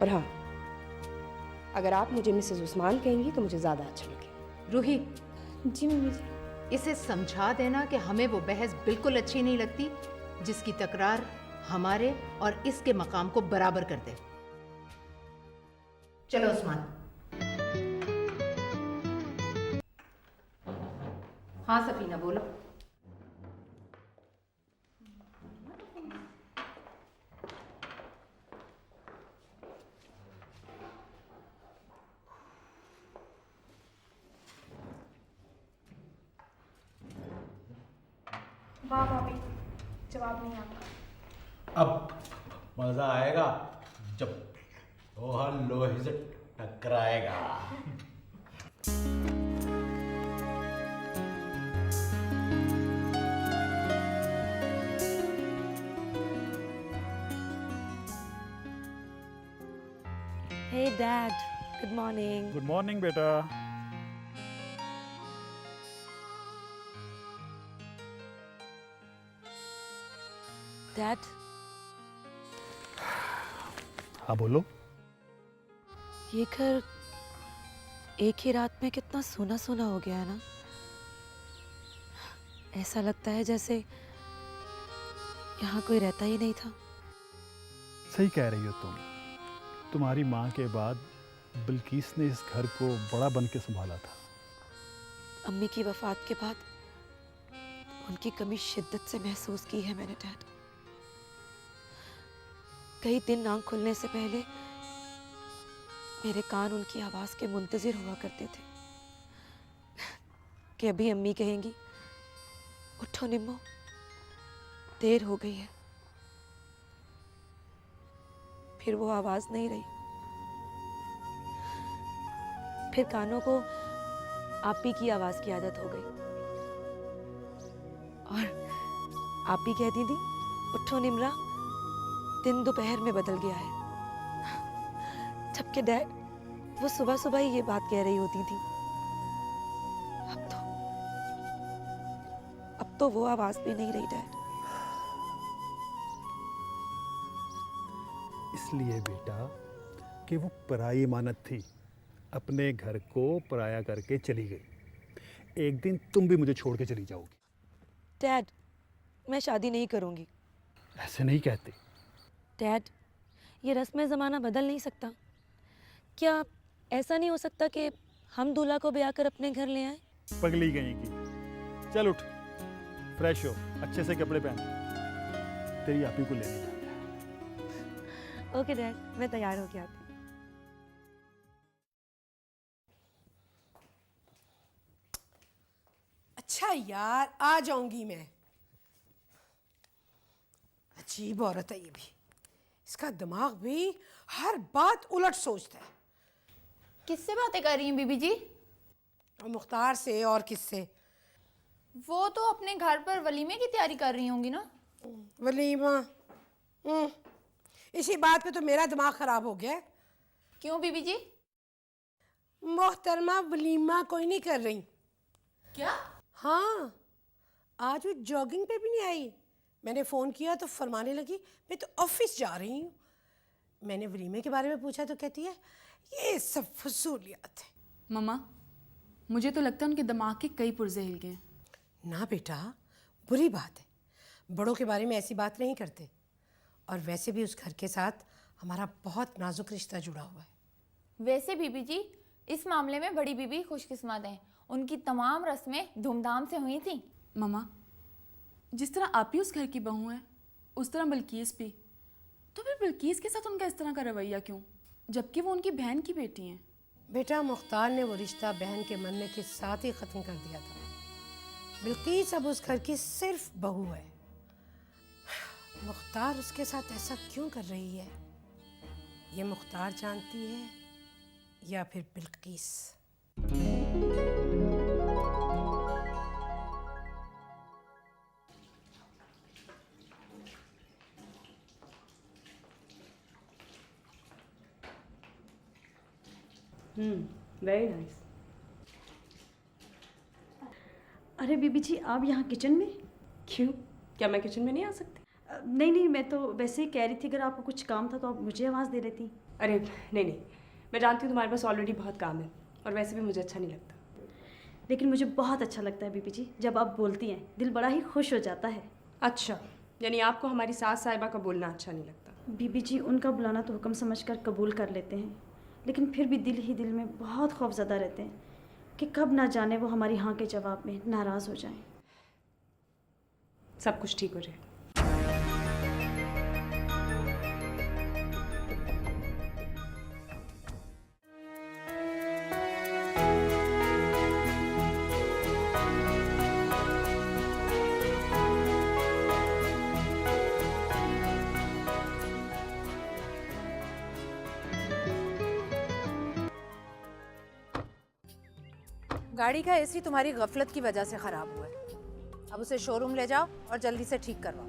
और हाँ, अगर आप मुझे मिसेस उस्मान कहेंगी तो मुझे ज़्यादा अच्छा लगेगा। रूही, जी मम्मी जी। इसे समझा देना कि हमें वो बहस बिल्कुल अच्छी नहीं लगती जिसकी तकरार हमारे और इसके मकाम को बराबर कर दे। चलो उस्मान। हाँ सफीना बोलो। वाह भाभी, जवाब नहीं आता। अब मजा आएगा जब लोहा लोहे से टकराएगा। Hey Dad, good morning. Good morning बेटा। Dad, हाँ बोलो। ये घर एक ही रात में कितना सोना सोना हो गया है ना। ऐसा लगता है जैसे यहाँ कोई रहता ही नहीं था। सही कह रही हो तुम। तुम्हारी माँ के बाद बिल्किस ने इस घर को बड़ा बन के संभाला था। अम्मी की वफात के बाद उनकी कमी शिद्दत से महसूस की है मैंने डैड। कई दिन आंख खुलने से पहले मेरे कान उनकी आवाज के मुंतजिर हुआ करते थे कि अभी अम्मी कहेंगी, उठो निम्मो, देर हो गई है। फिर वो आवाज नहीं रही। फिर कानों को आप ही की आवाज की आदत हो गई और आप ही कहती थी, उठो निमरा, दिन दोपहर में बदल गया है। जबकि डैड वो सुबह सुबह ही ये बात कह रही होती थी। अब तो वो आवाज भी नहीं रही डैड। इसलिए बेटा कि वो पराई इमानत थी, अपने घर को पराया करके चली गई। एक दिन तुम भी मुझे छोड़ के चली जाओगी। डैड, मैं शादी नहीं करूंगी। ऐसे नहीं कहते। डैड, ये रस्म ज़माना बदल नहीं सकता। क्या ऐसा नहीं हो सकता कि हम दूल्हा को ब्याह कर अपने घर ले आए? पगली गई की। चल उठ, फ्रेश हो, अच्छे से कपड़े पहन, तेरी आपी को लेने जाते हैं। ओके डैड, मैं तैयार होके आती हूँ। अच्छा यार, आ जाऊंगी मैं। अजीब औरत है ये भी, इसका दिमाग भी हर बात उलट सोचता है। किससे बातें कर रही हैं बीबी जी? और मुख्तार से और किससे? वो तो अपने घर पर वलीमे की तैयारी कर रही होंगी ना। वलीमा? इसी बात पे तो मेरा दिमाग खराब हो गया है। क्यों बीबी जी? मोहतरमा वलीमा कोई नहीं कर रही। क्या? हाँ, आज वो जॉगिंग पे भी नहीं आई। मैंने फ़ोन किया तो फरमाने लगी, मैं तो ऑफिस जा रही हूँ। मैंने वलीमे के बारे में पूछा तो कहती है ये सब फजूलियात है। मम्मा, मुझे तो लगता है उनके दिमाग के कई पुर्जे हिल गए। ना बेटा, बुरी बात है। बड़ों के बारे में ऐसी बात नहीं करते। और वैसे भी उस घर के साथ हमारा बहुत नाजुक रिश्ता जुड़ा हुआ है। वैसे बीबी जी, इस मामले में बड़ी बीबी खुशकिस्मत हैं। उनकी तमाम रस्में धूमधाम से हुई थी। मम्मा, जिस तरह आप ही उस घर की बहू हैं, उस तरह बिल्किस भी। तो फिर बिल्किस के साथ उनका इस तरह का रवैया क्यों, जबकि वो उनकी बहन की बेटी हैं? बेटा, मुख्तार ने वो रिश्ता बहन के मरने के साथ ही ख़त्म कर दिया था। बिल्किस अब उस घर की सिर्फ बहू है। मुख्तार उसके साथ ऐसा क्यों कर रही है, ये मुख्तार जानती है या फिर बिल्किस? Very nice. अरे बीबी जी, आप यहाँ किचन में? क्यों, क्या मैं किचन में नहीं आ सकती? नहीं नहीं, मैं तो वैसे ही कह रही थी, अगर आपको कुछ काम था तो आप मुझे आवाज़ दे देती। अरे नहीं नहीं, मैं जानती हूँ तुम्हारे पास ऑलरेडी बहुत काम है और वैसे भी मुझे अच्छा नहीं लगता। लेकिन मुझे बहुत अच्छा लगता है बीबी जी, जब आप बोलती हैं दिल बड़ा ही खुश हो जाता है। अच्छा, यानी आपको हमारी सास साहिबा का बोलना अच्छा नहीं लगता? बीबी जी उनका बुलाना तो हुक्म समझकर कबूल कर लेते हैं, लेकिन फिर भी दिल ही दिल में बहुत खौफज़दा रहते हैं कि कब ना जाने वो हमारी हाँ के जवाब में नाराज़ हो जाएं। सब कुछ ठीक हो जाए। गाड़ी का एसी तुम्हारी गफलत की वजह से खराब हुआ है। अब उसे शोरूम ले जाओ और जल्दी से ठीक करवाओ।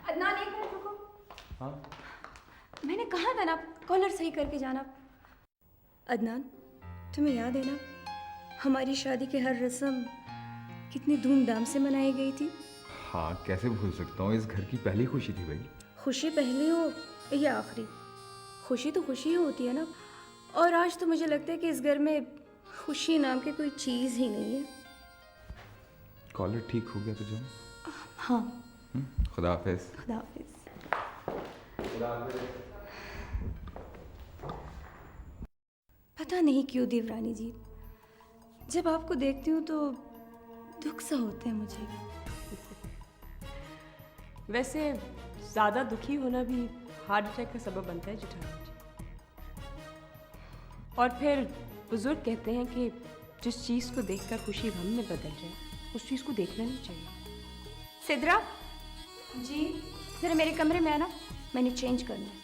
अदनान एक मिनट रुको। हाँ मैंने कहा था ना कॉलर सही करके जाना। अदनान तुम्हें याद है ना हमारी शादी की हर रस्म कितनी धूमधाम से मनाई गई थी। हाँ कैसे भूल सकता हूँ, इस घर की पहली खुशी थी भाई। खुशी पहली हो या आखिरी, खुशी तो खुशी ही होती है ना। और आज तो मुझे लगता है कि इस घर में खुशी नाम की कोई चीज़ ही नहीं है। कॉलर ठीक हो गया तो जाओ। हाँ खुदा हाफिज। खुदा हाफिज। पता नहीं क्यों देवरानी जी, जब आपको देखती हूँ तो दुख सा होता है मुझे। वैसे ज़्यादा दुखी होना भी हार्ट अटैक का सबब बनता है जेठानी जी। और फिर बुजुर्ग कहते हैं कि जिस चीज़ को देखकर खुशी गम में बदल जाए उस चीज़ को देखना नहीं चाहिए। सिद्रा जी ज़रा मेरे कमरे में आना, मैंने चेंज करना है।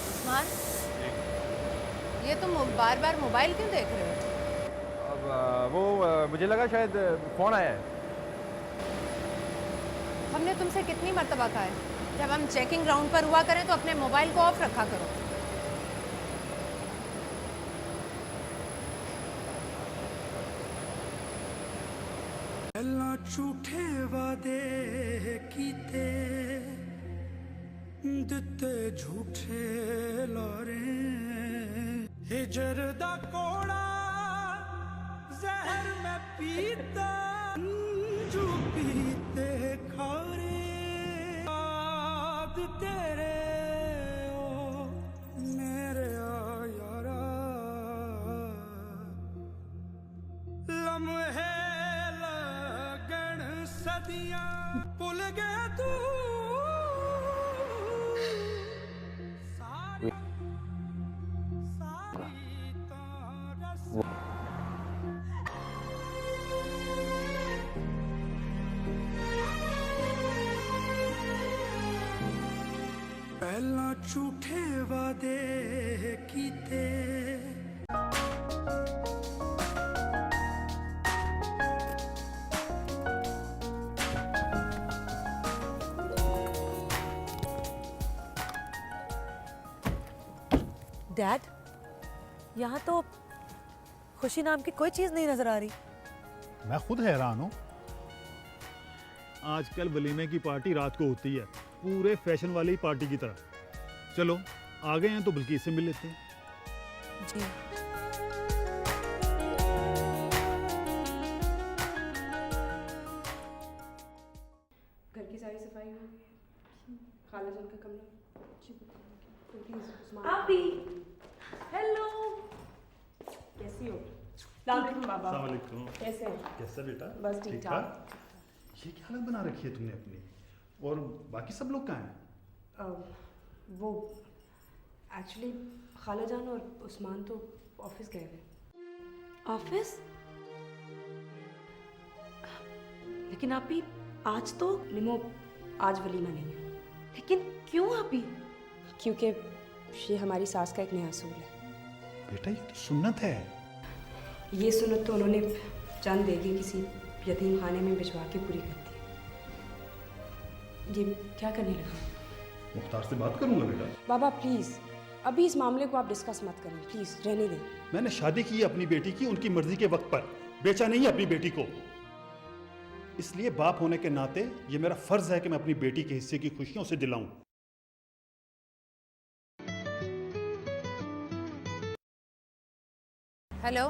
उस्मान, ये तुम बार बार मोबाइल क्यों देख रहे हो? अब वो मुझे लगा शायद फ़ोन आया है। हमने तुमसे कितनी मर्तबा कहा है जब हम चेकिंग ग्राउंड पर हुआ करें तो अपने मोबाइल को ऑफ रखा करो। झूठे वादे कीते दिते झूठे लारे हिजर दा कोड़ा जहर में पीता जो पीते खारे याद तेरे ओ मेरे यारा लम्हे सदियां भूल गया तू सारी सारी तो पहला झूठे वादे कीते डैड, यहाँ तो खुशी नाम की कोई चीज़ नहीं नज़र आ रही। मैं खुद हैरान हूँ। आजकल वलीमे की पार्टी रात को होती है, पूरे फैशन वाली पार्टी की तरह। चलो आ गए हैं तो बल्कि इससे मिल लेते हैं। जी की सारी सफाई हो गई। खाला जान का कमरा तो प्लीज आप भी हेलो, कैसी हो? बाबा कैसे हैं? कैसा बेटा? बस ठीक ठाक। ये क्या हालत बना रखी है तुमने अपनी? और बाकी सब लोग कहाँ हैं? वो एक्चुअली खाला जान और उस्मान तो ऑफिस गए हुए। ऑफिस? लेकिन आप भी आज तो निमो, आज वलीमा नहीं है। लेकिन क्यों आप भी? क्योंकि ये हमारी सास का एक नया असूल है। बेटा ये तो सुन्नत है। ये सुन्नत तो उन्होंने चंद देगी किसी यतीम खाने में भिजवा के पूरी कर दी। ये क्या करने लगा? मुख्तार से बात करूंगा बेटा। बाबा प्लीज़, अभी इस मामले को आप डिस्कस मत करें, प्लीज़ रहने दें। मैंने शादी की है अपनी बेटी की उनकी मर्जी के वक्त पर, बेचा नहीं अपनी बेटी को। इसलिए बाप होने के नाते ये मेरा फर्ज है कि मैं अपनी बेटी के हिस्से की खुशियों से दिलाऊं। हेलो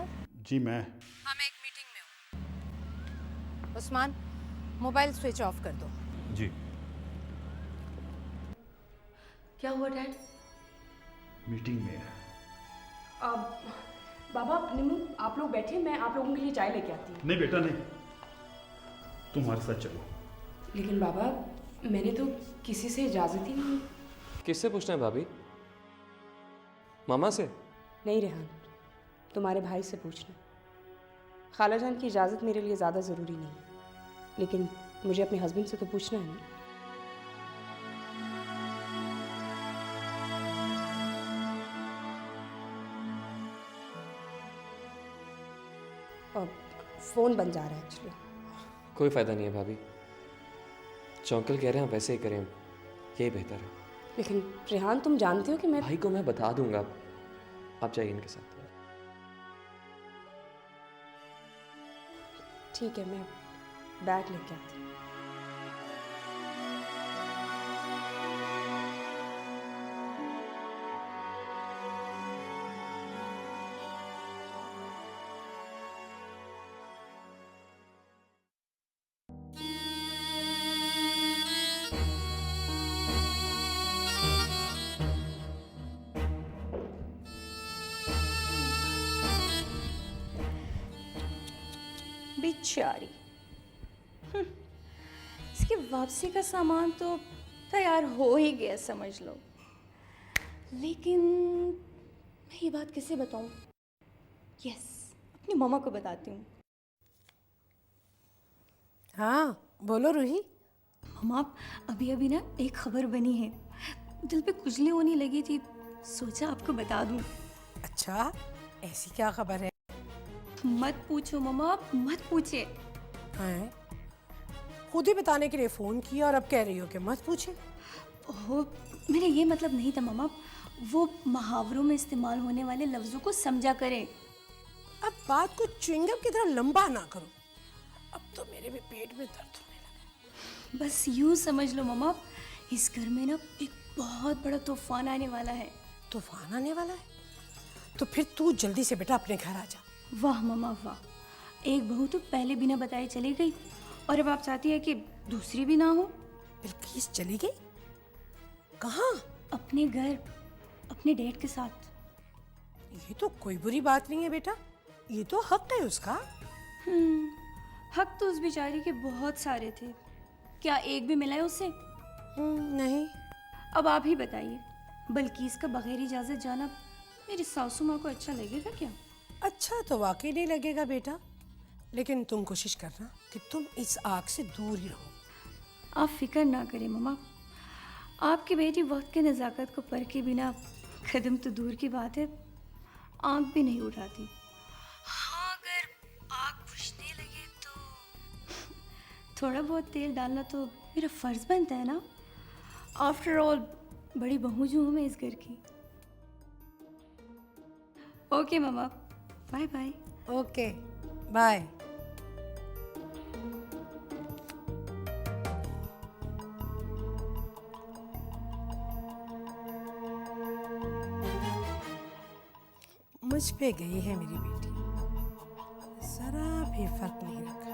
जी मैं हाँ, मैं एक मीटिंग में हूँ। उस्मान, मोबाइल स्विच ऑफ कर दो। जी। क्या हुआ डैड? मीटिंग में है। बाबा निमो, आप लोग बैठे, मैं आप लोगों के लिए चाय लेके आती हूँ। नहीं बेटा नहीं, तुम हमारे साथ चलो। लेकिन बाबा मैंने तो किसी से इजाज़त ही नहीं। किससे पूछना है भाभी? मामा से? नहीं रेहान, तुम्हारे भाई से पूछना। खाला जान की इजाज़त मेरे लिए ज़्यादा ज़रूरी नहीं, लेकिन मुझे अपने हस्बैंड से तो पूछना है ना। और फ़ोन बन जा रहा है एक्चुअली। कोई फ़ायदा नहीं है भाभी, जो अंकल कह रहे हैं वैसे ही करें, यही बेहतर है। लेकिन रेहान तुम जानते हो कि मैं भाई को मैं बता दूंगा, आप जाइए इनके साथ। ठीक है, मैं बैग लेके आती हूँ। बेचारी, इसकी वापसी का सामान तो तैयार हो ही गया समझ लो। लेकिन मैं ये बात किसे बताऊं? यस, अपनी मामा को बताती हूँ। हाँ बोलो रूही। मामा, अभी अभी ना एक खबर बनी है, दिल पे खुजली होने लगी थी, सोचा आपको बता दूं। अच्छा, ऐसी क्या खबर है? मत पूछो मामा, आप मत पूछिए। हैं? खुद ही बताने के लिए फ़ोन किया और अब कह रही हो कि मत पूछे। ओह, मेरा ये मतलब नहीं था मामा, वो मुहावरों में इस्तेमाल होने वाले लफ्ज़ों को समझा करें। अब बात को च्युइंगम की तरह लंबा ना करो, अब तो मेरे भी पेट में दर्द होने लगा। बस यूँ समझ लो मामा, इस घर में ना एक बहुत बड़ा तूफान आने वाला है। तूफान आने वाला है? तो फिर तू जल्दी से बेटा अपने घर आ जा। वाह मामा वाह, एक बहू तो पहले बिना बताए चली गई, और अब आप चाहती है कि दूसरी भी ना हो। बिल्किस चली गई? कहाँ? अपने घर, अपने डैड के साथ। ये तो कोई बुरी बात नहीं है बेटा, ये तो हक है उसका। हक तो उस बेचारी के बहुत सारे थे, क्या एक भी मिला है उससे? नहीं। अब आप ही बताइए, बल्किस का बगैर इजाज़त जाना मेरी सासू माँ को अच्छा लगेगा क्या? अच्छा तो वाकई नहीं लगेगा बेटा, लेकिन तुम कोशिश करना कि तुम इस आग से दूर ही रहो। आप फिक्र ना करें मम्मा, आपकी बेटी वक्त के नज़ाकत को परखे बिना कदम तो दूर की बात है, आँख भी नहीं उठाती। हाँ, अगर आग बुझने लगे तो थोड़ा बहुत तेल डालना तो मेरा फ़र्ज़ बनता है ना। आफ्टर ऑल बड़ी बहू जो हूँ मैं इस घर की। ओके मम्मा, बाय बाय। Okay bye. मुझ पे गई है मेरी बेटी, जरा भी फर्क नहीं रखा।